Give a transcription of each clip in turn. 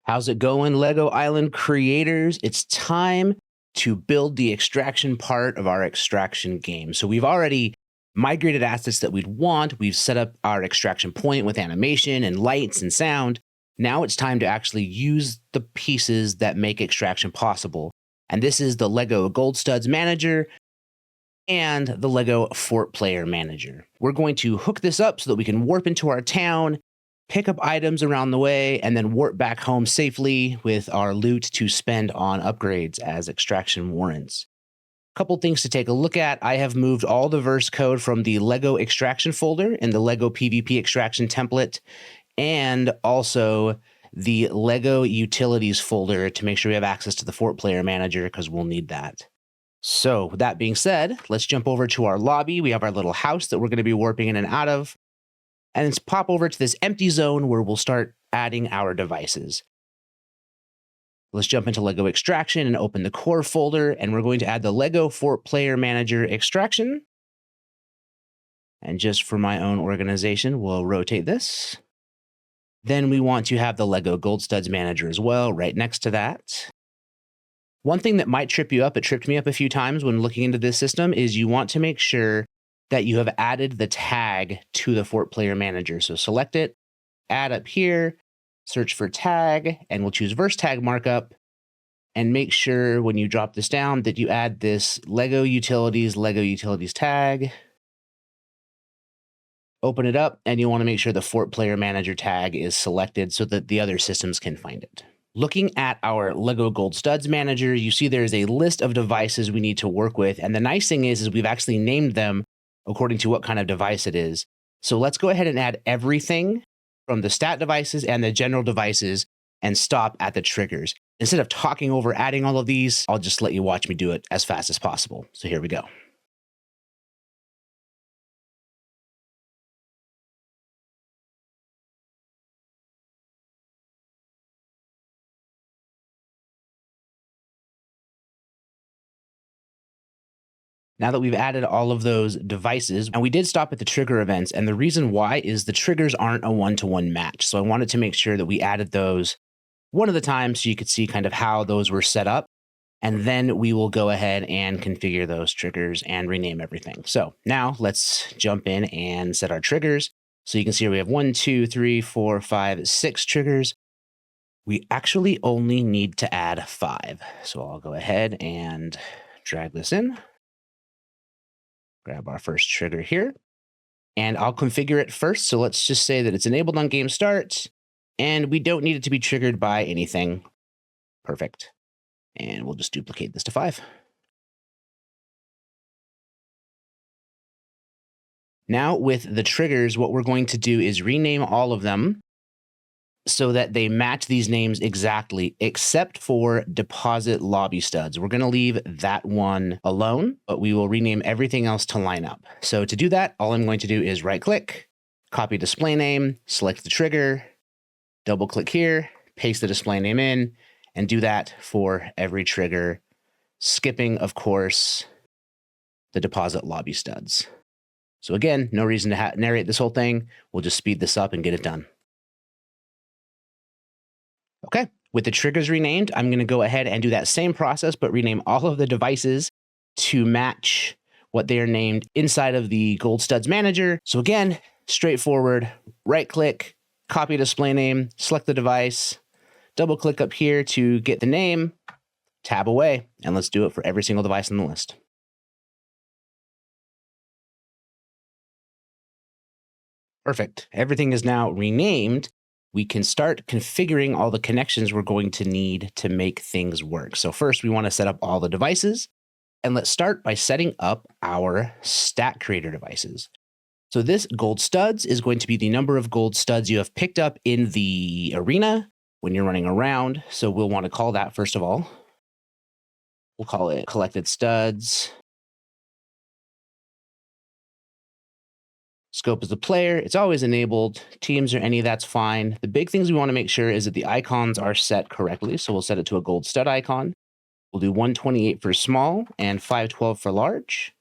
How's it going, Lego Island creators? It's time to build the extraction part of our extraction game. So we've already migrated assets that we'd want. We've set up our extraction point with animation and lights and sound. Now it's time to actually use the pieces that make extraction possible. And this is the Lego Gold Studs Manager and the Lego Fort Player Manager. We're going to hook this up so that we can warp into our town, pick up items around the way, and then warp back home safely with our loot to spend on upgrades as extraction warrants. A couple things to take a look at. I have moved all the verse code from the Lego extraction folder in the Lego PvP extraction template, and also the Lego utilities folder to make sure we have access to the Fort Player Manager, because we'll need that. So with that being said, let's jump over to our lobby. We have our little house that we're going to be warping in and out of. And let's pop over to this empty zone where we'll start adding our devices. Let's jump into Lego Extraction and open the core folder, and we're going to add the Lego Fort Player Manager Extraction. And just for my own organization, we'll rotate this. Then we want to have the Lego Gold Studs Manager as well, right next to that. One thing that might trip you up, it tripped me up a few times when looking into this system, is you want to make sure that you have added the tag to the Fort Player Manager. So select it, add up here, search for tag, and we'll choose verse tag markup, and make sure when you drop this down that you add this Lego Utilities tag. Open it up, and you want to make sure the Fort Player Manager tag is selected so that the other systems can find it. Looking at our Lego Gold Studs Manager, you see there's a list of devices we need to work with. And the nice thing is we've actually named them according to what kind of device it is. So let's go ahead and add everything from the stat devices and the general devices and stop at the triggers. Instead of talking over adding all of these, I'll just let you watch me do it as fast as possible. So here we go. Now that we've added all of those devices, and we did stop at the trigger events, and the reason why is the triggers aren't a one-to-one match. So I wanted to make sure that we added those one at a time so you could see kind of how those were set up. And then we will go ahead and configure those triggers and rename everything. So now let's jump in and set our triggers. So you can see we have 1, 2, 3, 4, 5, 6 triggers. We actually only need to add 5. So I'll go ahead and drag this in. Grab our first trigger here, and I'll configure it first. So let's just say that it's enabled on game start, and we don't need it to be triggered by anything. Perfect. And we'll just duplicate this to 5. Now with the triggers, what we're going to do is rename all of them so that they match these names exactly, except for deposit lobby studs. We're going to leave that one alone, but we will rename everything else to line up. So to do that, all I'm going to do is right click, copy display name, select the trigger, double click here, paste the display name in, and do that for every trigger, skipping, of course, the deposit lobby studs. So again, no reason to narrate this whole thing. We'll just speed this up and get it done. Okay, with the triggers renamed, I'm going to go ahead and do that same process, but rename all of the devices to match what they are named inside of the Gold Studs Manager. So again, straightforward, right click, copy display name, select the device, double click up here to get the name, tab away, and let's do it for every single device on the list. Perfect. Everything is now renamed. We can start configuring all the connections we're going to need to make things work. So first, we want to set up all the devices. And let's start by setting up our stat creator devices. So this gold studs is going to be the number of gold studs you have picked up in the arena when you're running around. So we'll want to call that first of all. We'll call it collected studs. Scope is the player. It's always enabled. Teams or any, that's fine. The big things we want to make sure is that the icons are set correctly. So we'll set it to a gold stud icon. We'll do 128 for small and 512 for large.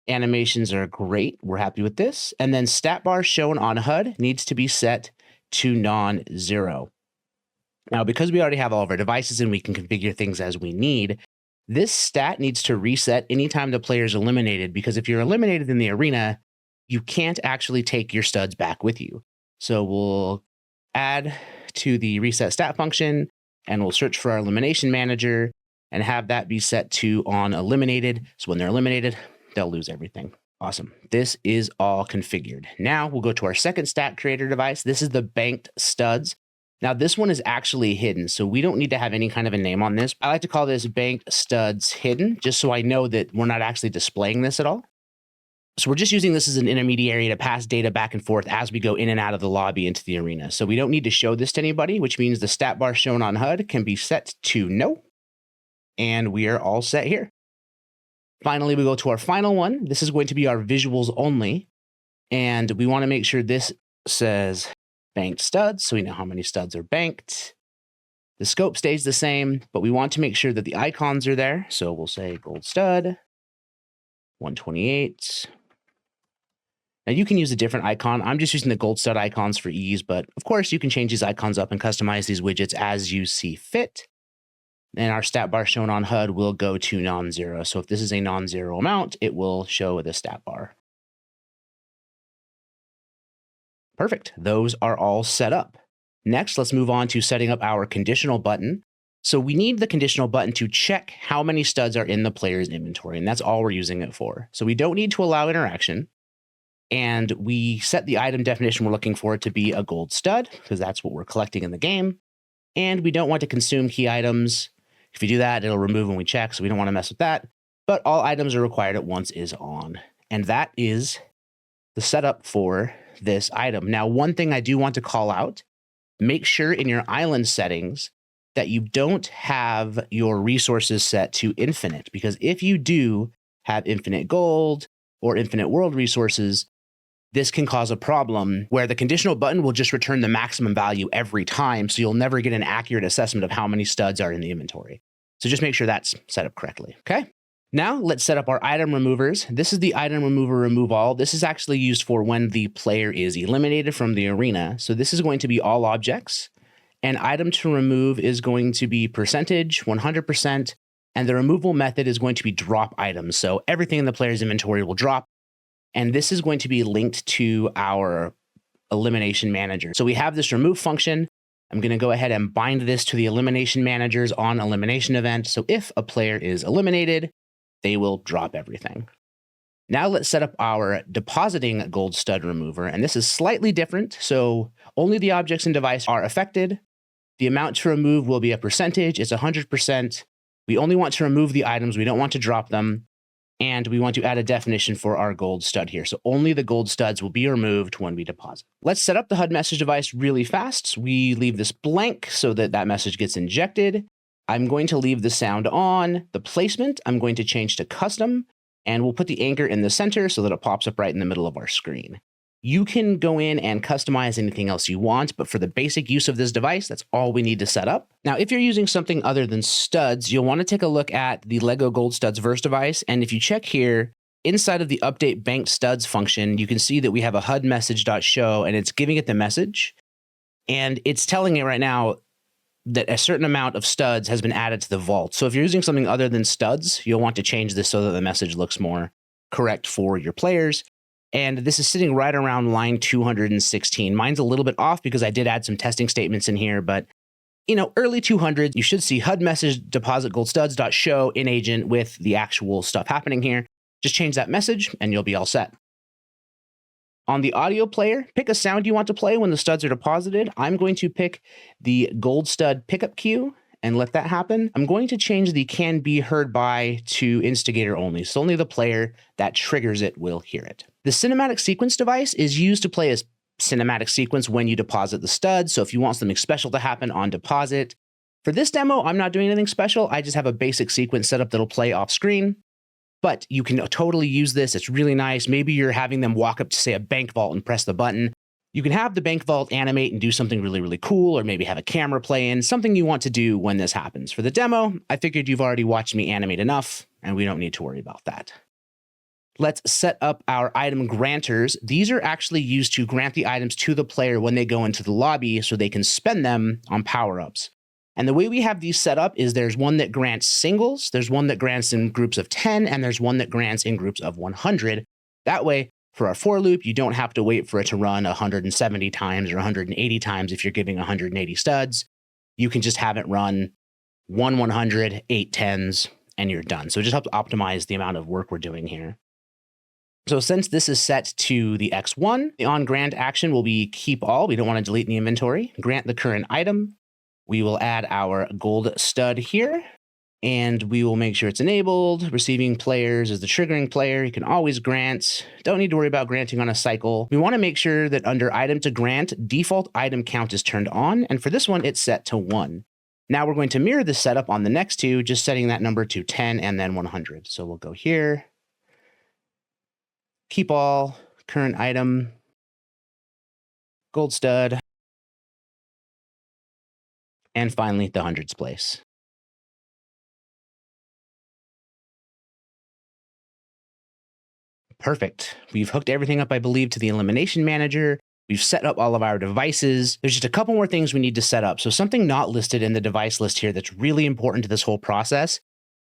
Animations are great. We're happy with this. And then stat bar shown on HUD needs to be set to non-zero. Now, because we already have all of our devices and we can configure things as we need, this stat needs to reset anytime the player is eliminated, because if you're eliminated in the arena, you can't actually take your studs back with you. So we'll add to the reset stat function, and we'll search for our elimination manager and have that be set to on eliminated. So when they're eliminated, they'll lose everything. Awesome. This is all configured. Now we'll go to our second stat creator device. This is the banked studs. Now this one is actually hidden, so we don't need to have any kind of a name on this. I like to call this banked studs hidden, just so I know that we're not actually displaying this at all. So we're just using this as an intermediary to pass data back and forth as we go in and out of the lobby into the arena. So we don't need to show this to anybody, which means the stat bar shown on HUD can be set to no. And we are all set here. Finally, we go to our final one. This is going to be our visuals only. And we want to make sure this says banked studs, so we know how many studs are banked. The scope stays the same, but we want to make sure that the icons are there. So we'll say gold stud, 128. Now you can use a different icon. I'm just using the gold stud icons for ease, but of course you can change these icons up and customize these widgets as you see fit. And our stat bar shown on HUD will go to non-zero. So if this is a non-zero amount, it will show the stat bar. Perfect. Those are all set up. Next, let's move on to setting up our conditional button. So we need the conditional button to check how many studs are in the player's inventory, and that's all we're using it for. So we don't need to allow interaction. And we set the item definition we're looking for to be a gold stud, because that's what we're collecting in the game. And we don't want to consume key items. If we do that, it'll remove when we check, so we don't want to mess with that. But all items are required at once is on. And that is the setup for this item. Now, one thing I do want to call out, make sure in your island settings that you don't have your resources set to infinite, because if you do have infinite gold or infinite world resources, this can cause a problem where the conditional button will just return the maximum value every time, so you'll never get an accurate assessment of how many studs are in the inventory. So just make sure that's set up correctly, okay? Now let's set up our item removers. This is the item remover remove all. This is actually used for when the player is eliminated from the arena. So this is going to be all objects. And item to remove is going to be percentage, 100%, and the removal method is going to be drop items. So everything in the player's inventory will drop. And this is going to be linked to our elimination manager. So we have this remove function. I'm going to go ahead and bind this to the elimination managers on elimination event. So if a player is eliminated, they will drop everything. Now let's set up our depositing gold stud remover. And this is slightly different. So only the objects and device are affected. The amount to remove will be a percentage. It's 100%. We only want to remove the items. We don't want to drop them. And we want to add a definition for our gold stud here. So only the gold studs will be removed when we deposit. Let's set up the HUD message device really fast. We leave this blank so that that message gets injected. I'm going to leave the sound on. The placement, I'm going to change to custom, and we'll put the anchor in the center so that it pops up right in the middle of our screen. You can go in and customize anything else you want, but for the basic use of this device, that's all we need to set up. Now, if you're using something other than studs, you'll want to take a look at the Lego Gold Studs Verse device. And if you check here, inside of the update banked studs function, you can see that we have a HUD message.show, and it's giving it the message. And it's telling it right now that a certain amount of studs has been added to the vault. So if you're using something other than studs, you'll want to change this so that the message looks more correct for your players. And this is sitting right around line 216. Mine's a little bit off because I did add some testing statements in here, but early 200s, you should see HUD message deposit gold studs.show in agent with the actual stuff happening here. Just change that message and you'll be all set. On the audio player, pick a sound you want to play when the studs are deposited. I'm going to pick the gold stud pickup cue and let that happen. I'm going to change the can be heard by to instigator only. So only the player that triggers it will hear it. The cinematic sequence device is used to play a cinematic sequence when you deposit the studs. So if you want something special to happen on deposit. For this demo, I'm not doing anything special. I just have a basic sequence set up that'll play off screen. But you can totally use this. It's really nice. Maybe you're having them walk up to, say, a bank vault and press the button. You can have the bank vault animate and do something really, really cool, or maybe have a camera play in, something you want to do when this happens. For the demo, I figured you've already watched me animate enough, and we don't need to worry about that. let's set up our item granters. These are actually used to grant the items to the player when they go into the lobby so they can spend them on power-ups. And the way we have these set up is there's one that grants singles, there's one that grants in groups of 10, and there's one that grants in groups of 100. That way, for our for loop, you don't have to wait for it to run 170 times or 180 times if you're giving 180 studs. You can just have it run 100, 8 10s, and you're done. So it just helps optimize the amount of work we're doing here. So since this is set to the X1, the on grant action will be keep all. We don't want to delete in the inventory. Grant the current item. We will add our gold stud here, and we will make sure it's enabled. Receiving players is the triggering player. You can always grant. Don't need to worry about granting on a cycle. We want to make sure that under item to grant, default item count is turned on. And for this one, it's set to 1. Now we're going to mirror this setup on the next two, just setting that number to 10 and then 100. So we'll go here. Keep all, current item, gold stud, and finally the hundreds place. Perfect. We've hooked everything up, I believe, to the elimination manager. We've set up all of our devices. There's just a couple more things we need to set up. So something not listed in the device list here that's really important to this whole process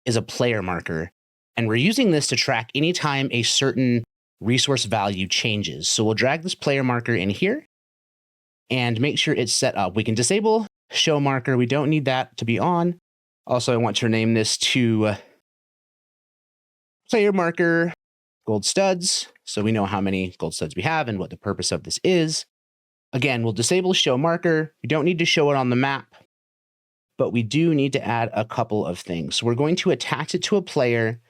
is a player marker. And we're using this to track anytime a certain resource value changes. So we'll drag this player marker in here and make sure it's set up. We can disable show marker. We don't need that to be on. Also, I want to rename this to player marker gold studs, so we know how many gold studs we have and what the purpose of this is. Again, we'll disable show marker. We don't need to show it on the map, but we do need to add a couple of things. So we're going to attach it to a player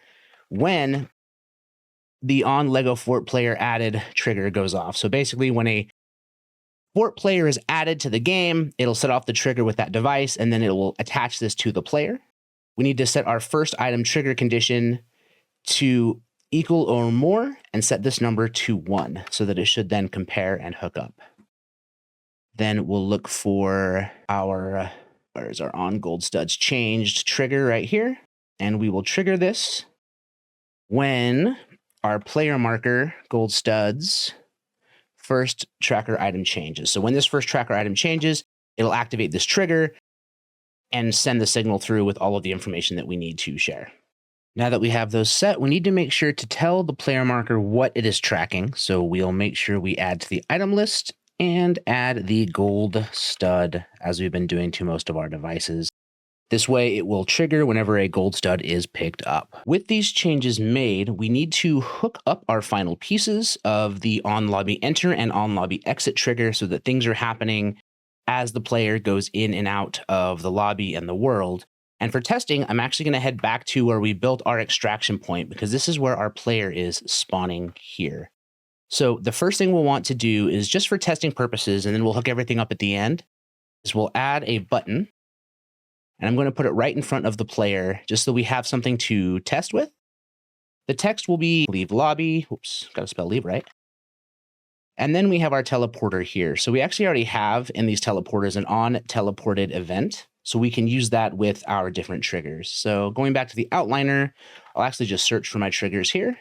when the on Lego Fort player added trigger goes off. So basically when a Fort player is added to the game, it'll set off the trigger with that device, and then it will attach this to the player. We need to set our first item trigger condition to equal or more and set this number to 1 so that it should then compare and hook up. Then we'll look for our, where's our on gold studs changed trigger right here. And we will trigger this when our player marker gold studs first tracker item changes. So when this first tracker item changes, it'll activate this trigger and send the signal through with all of the information that we need to share. Now that we have those set, we need to make sure to tell the player marker what it is tracking. So we'll make sure we add to the item list and add the gold stud as we've been doing to most of our devices. This way it will trigger whenever a gold stud is picked up. With these changes made, we need to hook up our final pieces of the on lobby enter and on lobby exit trigger so that things are happening as the player goes in and out of the lobby and the world. And for testing, I'm actually going to head back to where we built our extraction point because this is where our player is spawning here. So the first thing we'll want to do is just for testing purposes, and then we'll hook everything up at the end, is we'll add a button. And I'm going to put it right in front of the player just so we have something to test with. The text will be leave lobby. Oops, got to spell leave right. And then we have our teleporter here. So we actually already have in these teleporters an on teleported event. So we can use that with our different triggers. So going back to the outliner, I'll actually just search for my triggers here.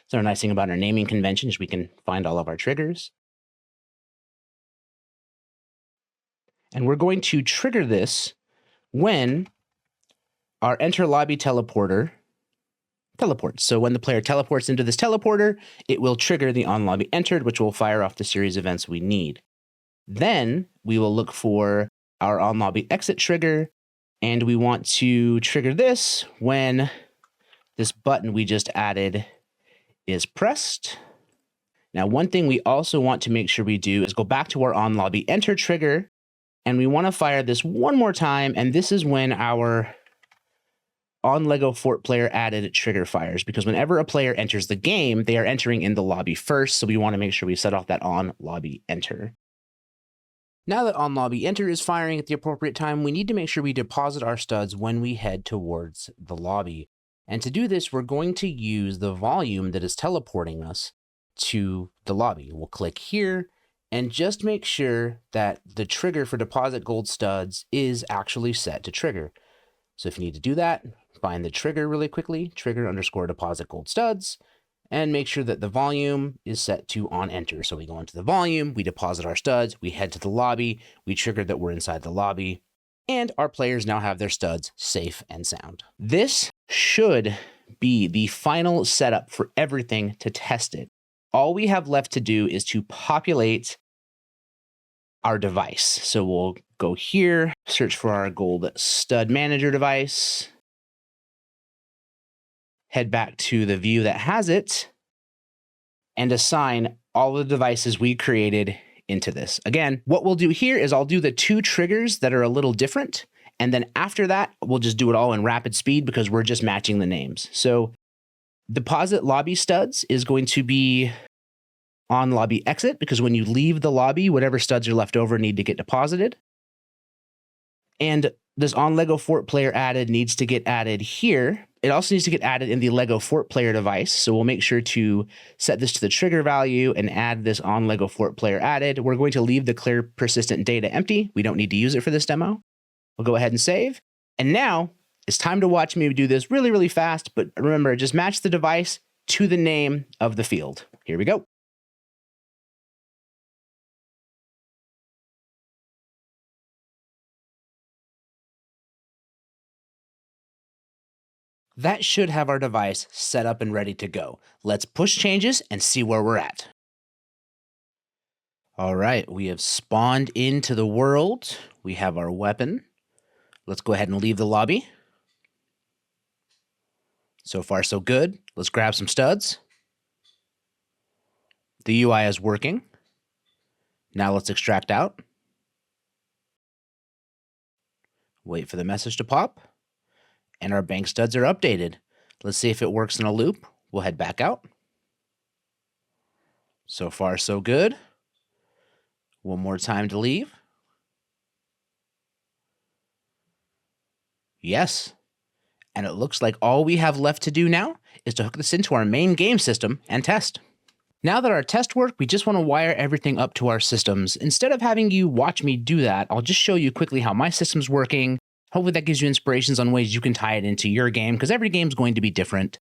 So a nice thing about our naming convention is we can find all of our triggers. And we're going to trigger this when our enter lobby teleporter teleports. So when the player teleports into this teleporter, it will trigger the on lobby entered, which will fire off the series events we need. Then we will look for our on lobby exit trigger, and we want to trigger this when this button we just added is pressed. Now, one thing we also want to make sure we do is go back to our on lobby enter trigger, and we want to fire this one more time, and this is when our on Lego Fort player added trigger fires, because whenever a player enters the game, they are entering in the lobby first, so we want to make sure we set off that on lobby enter. Now that on lobby enter is firing at the appropriate time, we need to make sure we deposit our studs when we head towards the lobby. And to do this, we're going to use the volume that is teleporting us to the lobby. We'll click here and just make sure that the trigger for deposit gold studs is actually set to trigger. So if you need to do that, find the trigger really quickly, trigger underscore deposit gold studs, and make sure that the volume is set to on enter. So we go into the volume, we deposit our studs, we head to the lobby, we trigger that we're inside the lobby, and our players now have their studs safe and sound. This should be the final setup for everything to test it. All we have left to do is to populate our device. So we'll go here, search for our gold stud manager device, head back to the view that has it, and assign all the devices we created into this. Again, what we'll do here is I'll do the 2 triggers that are a little different. And then after that, we'll just do it all in rapid speed because we're just matching the names. So deposit lobby studs is going to be on lobby exit, because when you leave the lobby, whatever studs are left over need to get deposited. And this on Lego Fort player added needs to get added here. It also needs to get added in the Lego Fort player device. So we'll make sure to set this to the trigger value and add this on Lego Fort player added. We're going to leave the clear persistent data empty. We don't need to use it for this demo. We'll go ahead and save. And now it's time to watch me do this really, really fast. But remember, just match the device to the name of the field. Here we go. That should have our device set up and ready to go. Let's push changes and see where we're at. All right, we have spawned into the world. We have our weapon. Let's go ahead and leave the lobby. So far, so good. Let's grab some studs. The UI is working. Now let's extract out. Wait for the message to pop. And our bank studs are updated. Let's see if it works in a loop. We'll head back out. So far, so good. One more time to leave. Yes. And it looks like all we have left to do now is to hook this into our main game system and test. Now that our tests work, we just want to wire everything up to our systems. Instead of having you watch me do that, I'll just show you quickly how my system's working. Hopefully that gives you inspirations on ways you can tie it into your game, because every game's going to be different.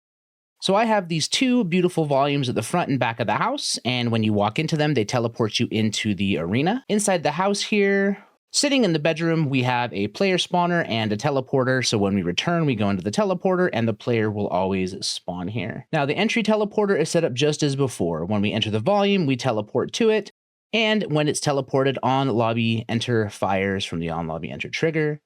So I have these 2 beautiful volumes at the front and back of the house, and when you walk into them, they teleport you into the arena. Inside the house here, sitting in the bedroom, we have a player spawner and a teleporter, so when we return, we go into the teleporter, and the player will always spawn here. Now, the entry teleporter is set up just as before. When we enter the volume, we teleport to it, and when it's teleported, on lobby enter fires from the on lobby enter trigger.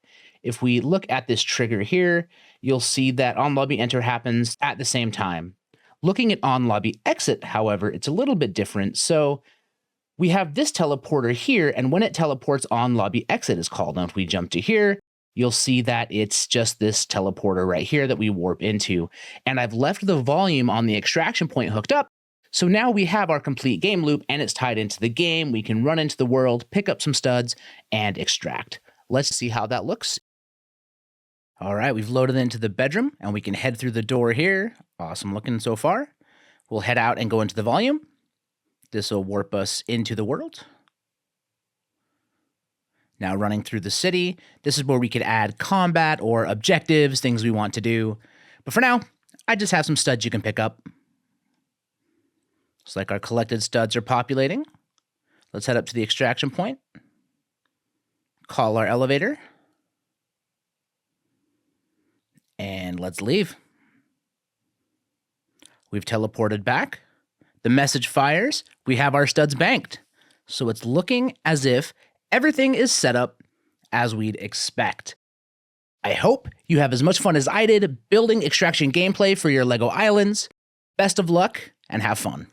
If we look at this trigger here, you'll see that on lobby enter happens at the same time. Looking at on lobby exit, however, it's a little bit different. So we have this teleporter here, and when it teleports, on lobby exit is called. Now, if we jump to here, you'll see that it's just this teleporter right here that we warp into. And I've left the volume on the extraction point hooked up. So now we have our complete game loop, and it's tied into the game. We can run into the world, pick up some studs, and extract. Let's see how that looks. All right, we've loaded into the bedroom, and we can head through the door here. Awesome looking so far. We'll head out and go into the volume. This will warp us into the world. Now running through the city, this is where we could add combat or objectives, things we want to do. But for now, I just have some studs you can pick up. Looks like our collected studs are populating. Let's head up to the extraction point. Call our elevator. And let's leave. We've teleported back. The message fires. We have our studs banked. So it's looking as if everything is set up as we'd expect. I hope you have as much fun as I did building extraction gameplay for your LEGO Islands. Best of luck and have fun.